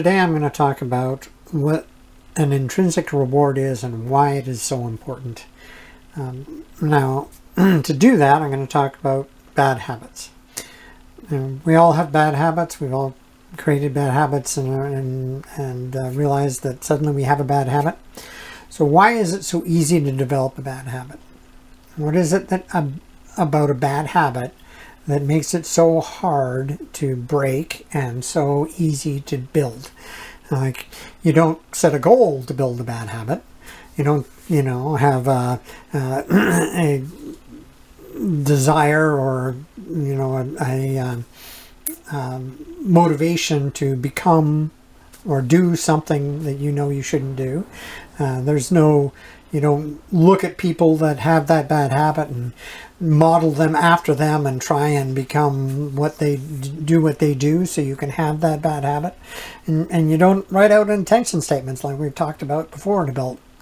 Today I'm going to talk about what an intrinsic reward is and why it is so important. Now, to do that, I'm going to talk about bad habits. We all have bad habits. We've all created bad habits and realized that suddenly we have a bad habit. So why is it so easy to develop a bad habit? What is it that about a bad habit that makes it so hard to break and so easy to build? Like, you don't set a goal to build a bad habit. You don't, have a desire or, a motivation to become or do something that you shouldn't do. You don't look at people that have that bad habit and model them after them and try and become what they do so you can have that bad habit. And you don't write out intention statements like we've talked about before.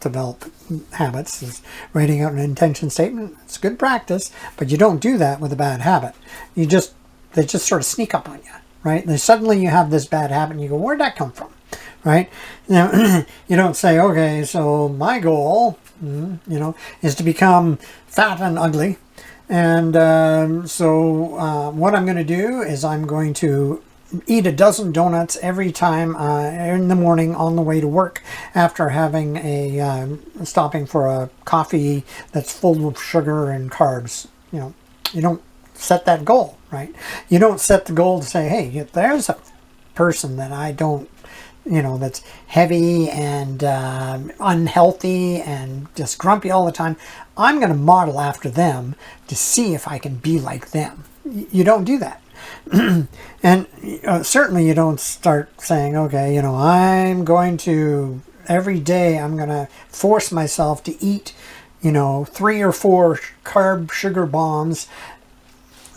Develop habits is writing out an intention statement. It's good practice, but you don't do that with a bad habit. They just sort of sneak up on you, right? And suddenly you have this bad habit and you go, where'd that come from? Right? Now, you don't say, okay, so my goal, is to become fat and ugly. And what I'm going to do is I'm going to eat a dozen donuts every time in the morning on the way to work after having stopping for a coffee that's full of sugar and carbs. You don't set that goal, right? You don't set the goal to say, hey, there's a person that I don't, that's heavy and unhealthy and just grumpy all the time. I'm going to model after them to see if I can be like them. You don't do that. And certainly you don't start saying, okay, I'm going to, every day I'm going to force myself to eat, 3 or 4 carb sugar bombs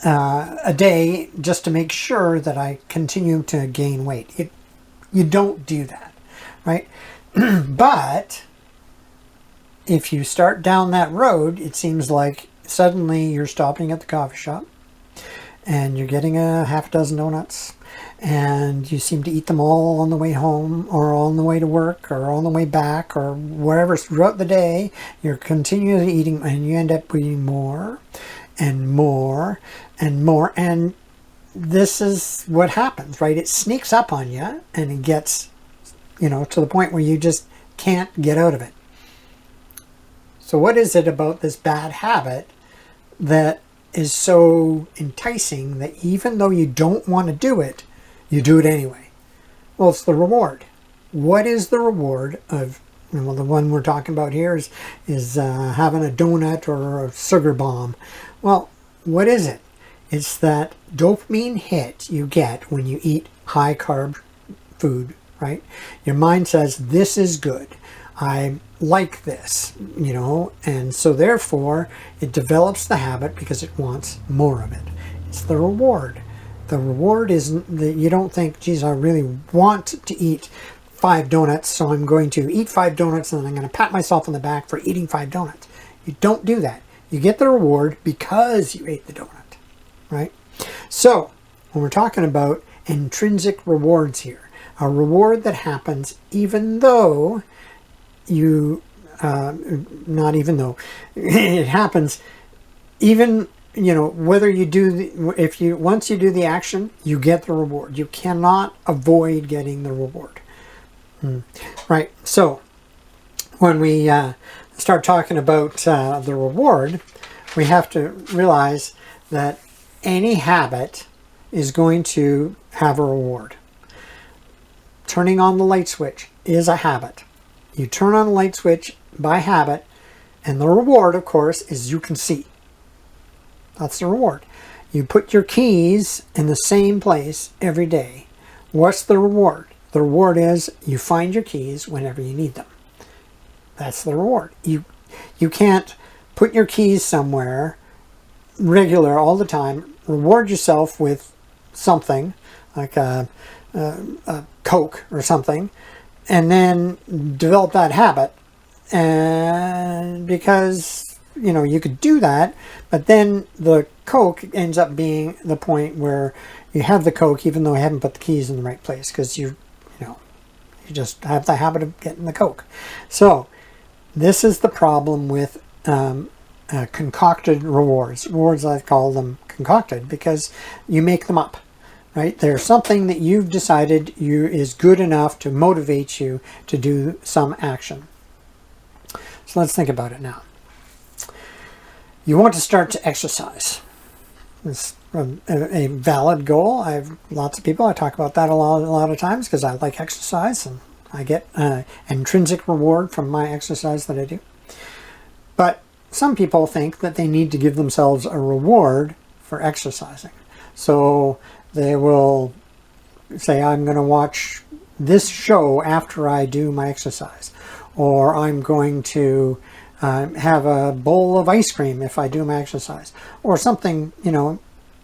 a day just to make sure that I continue to gain weight. You don't do that, right? But if you start down that road, it seems like suddenly you're stopping at the coffee shop and you're getting a half a dozen donuts and you seem to eat them all on the way home or on the way to work or on the way back or wherever throughout the day. You're continually eating and you end up eating more and more and more. And this is what happens, right? It sneaks up on you and it gets, to the point where you just can't get out of it. So what is it about this bad habit that is so enticing that even though you don't want to do it, you do it anyway? Well, it's the reward. What is the reward of, the one we're talking about here is having a donut or a sugar bomb. Well, what is it? It's that dopamine hit you get when you eat high carb food, right? Your mind says, this is good. I like this, and so therefore it develops the habit because it wants more of it. It's the reward. The reward isn't that you don't think, geez, I really want to eat 5 donuts, so I'm going to eat 5 donuts and then I'm going to pat myself on the back for eating 5 donuts. You don't do that. You get the reward because you ate the donut. Right? So, when we're talking about intrinsic rewards here, a reward that happens even though not even though, it happens even, whether you do, once you do the action, you get the reward. You cannot avoid getting the reward. Right? So, when we start talking about the reward, we have to realize that any habit is going to have a reward. Turning on the light switch is a habit. You turn on the light switch by habit, and the reward, of course, is you can see. That's the reward. You put your keys in the same place every day. What's the reward? The reward is you find your keys whenever you need them. That's the reward. You can't put your keys somewhere regular all the time, reward yourself with something like a Coke or something, and then develop that habit. And because you could do that, but then the Coke ends up being the point where you have the Coke even though you haven't put the keys in the right place because you You just have the habit of getting the Coke. So this is the problem with concocted rewards. Rewards, I call them concocted because you make them up, right? There's something that you've decided is good enough to motivate you to do some action. So let's think about it now. You want to start to exercise. It's a valid goal. I have lots of people. I talk about that a lot of times because I like exercise and I get intrinsic reward from my exercise that I do. But some people think that they need to give themselves a reward for exercising. So they will say, I'm going to watch this show after I do my exercise. Or I'm going to have a bowl of ice cream if I do my exercise. Or something,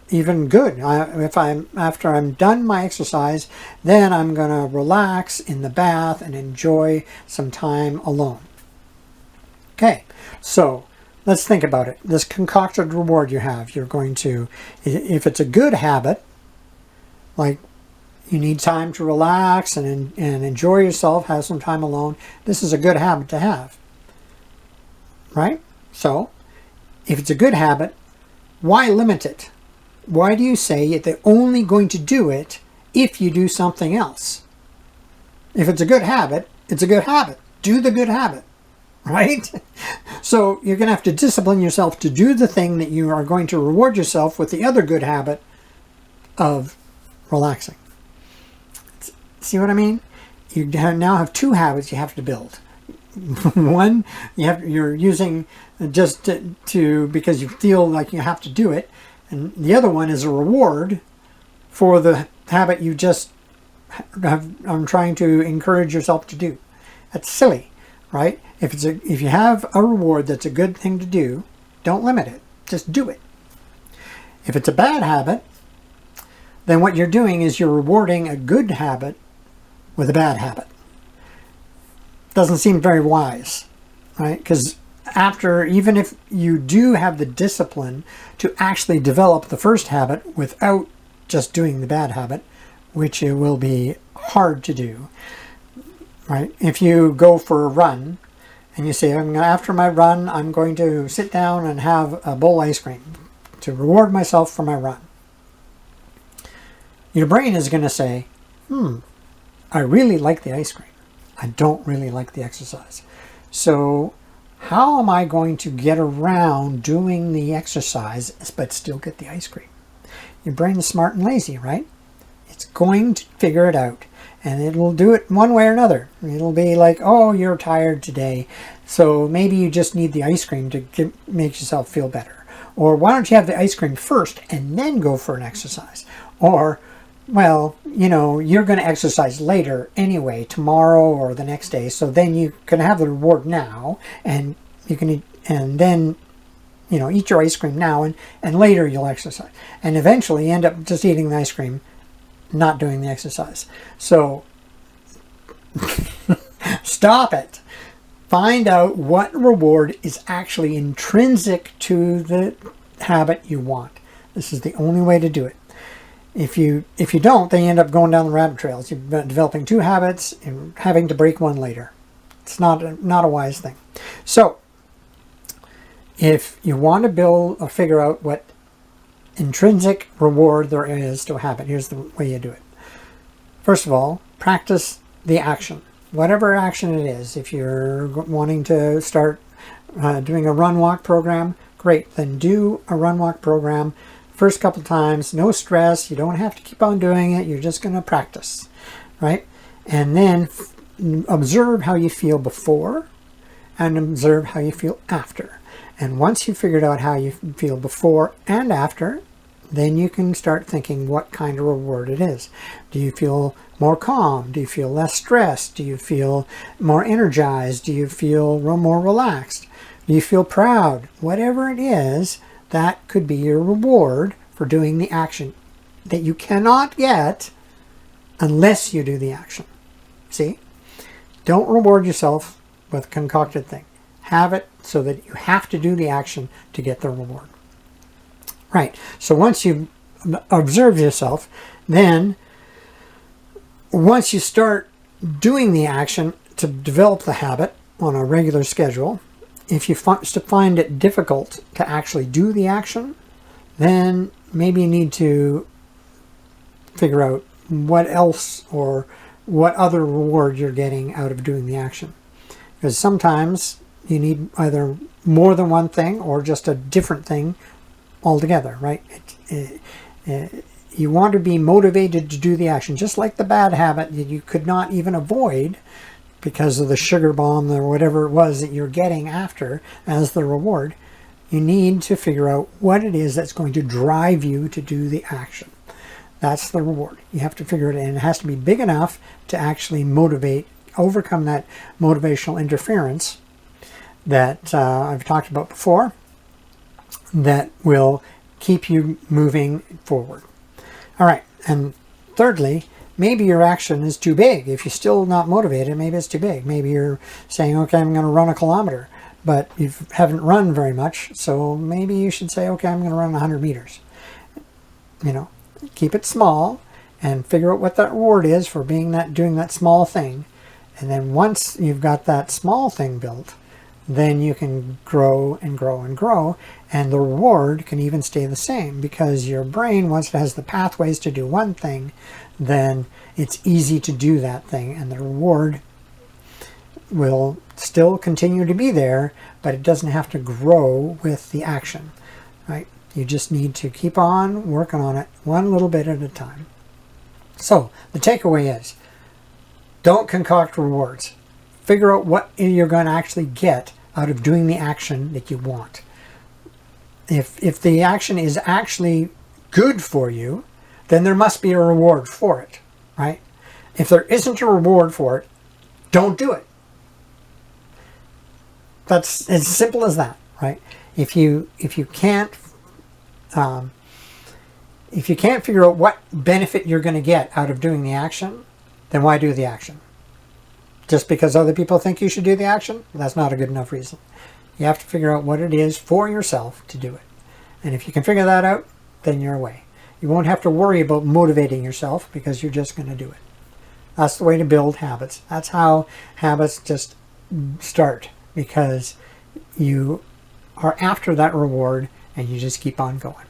even good. After I'm done my exercise, then I'm going to relax in the bath and enjoy some time alone. Okay, so let's think about it. This concocted reward you have, you're going to, if it's a good habit, like you need time to relax and enjoy yourself, have some time alone, this is a good habit to have, right? So, if it's a good habit, why limit it? Why do you say they're only going to do it if you do something else? If it's a good habit, it's a good habit. Do the good habit, right? So you're going to have to discipline yourself to do the thing that you are going to reward yourself with the other good habit of relaxing. See what I mean? You now have two habits you have to build. One, you're using just to because you feel like you have to do it. And the other one is a reward for the habit you just I'm trying to encourage yourself to do. That's silly, right? If you have a reward that's a good thing to do, don't limit it. Just do it. If it's a bad habit, then what you're doing is you're rewarding a good habit with a bad habit. Doesn't seem very wise, right? Because even if you do have the discipline to actually develop the first habit without just doing the bad habit, which it will be hard to do, right? If you go for a run and you say, after my run, I'm going to sit down and have a bowl of ice cream to reward myself for my run. Your brain is going to say, I really like the ice cream. I don't really like the exercise. So how am I going to get around doing the exercise but still get the ice cream? Your brain is smart and lazy, right? It's going to figure it out. And it'll do it one way or another. It'll be like, oh, you're tired today, so maybe you just need the ice cream to make yourself feel better. Or why don't you have the ice cream first and then go for an exercise? Or, well, you're going to exercise later anyway, tomorrow or the next day, so then you can have the reward now, and you can, and then, eat your ice cream now, and later you'll exercise. And eventually you end up just eating the ice cream, not doing the exercise. So, stop it. Find out what reward is actually intrinsic to the habit you want. This is the only way to do it. If you don't, then you end up going down the rabbit trails. You've been developing two habits and having to break one later. It's not a wise thing. So, if you want to build or figure out what intrinsic reward there is to a habit, here's the way you do it. First of all, practice the action. Whatever action it is. If you're wanting to start doing a run-walk program, great. Then do a run-walk program. First couple times, no stress. You don't have to keep on doing it. You're just going to practice, right? And then observe how you feel before and observe how you feel after. And once you've figured out how you feel before and after, then you can start thinking what kind of reward it is. Do you feel more calm? Do you feel less stressed? Do you feel more energized? Do you feel more relaxed? Do you feel proud? Whatever it is, that could be your reward for doing the action that you cannot get unless you do the action. See? Don't reward yourself with a concocted thing. Have it so that you have to do the action to get the reward. Right. So once you observe yourself, then once you start doing the action to develop the habit on a regular schedule, if you find it difficult to actually do the action, then maybe you need to figure out what else or what other reward you're getting out of doing the action. Because sometimes you need either more than one thing or just a different thing altogether, right? You want to be motivated to do the action, just like the bad habit that you could not even avoid because of the sugar bomb or whatever it was that you're getting after as the reward. You need to figure out what it is that's going to drive you to do the action. That's the reward. You have to figure it out, and it has to be big enough to actually motivate, overcome that motivational interference that I've talked about before, that will keep you moving forward. All right, and thirdly, maybe your action is too big. If you're still not motivated, maybe it's too big. Maybe you're saying, okay, I'm going to run a kilometer, but you haven't run very much, so maybe you should say, okay, I'm going to run 100 meters. You know, keep it small and figure out what that reward is for doing that small thing. And then once you've got that small thing built, then you can grow and grow and grow, and the reward can even stay the same, because your brain, once it has the pathways to do one thing, then it's easy to do that thing, and the reward will still continue to be there, but it doesn't have to grow with the action, right? You just need to keep on working on it one little bit at a time. So the takeaway is, don't concoct rewards. Figure out what you're going to actually get out of doing the action that you want. If the action is actually good for you, then there must be a reward for it, right? If there isn't a reward for it, don't do it. That's as simple as that, right? If you can't figure out what benefit you're going to get out of doing the action, then why do the action? Just because other people think you should do the action? That's not a good enough reason. You have to figure out what it is for yourself to do it. And if you can figure that out, then you're away. You won't have to worry about motivating yourself, because you're just going to do it. That's the way to build habits. That's how habits just start, because you are after that reward and you just keep on going.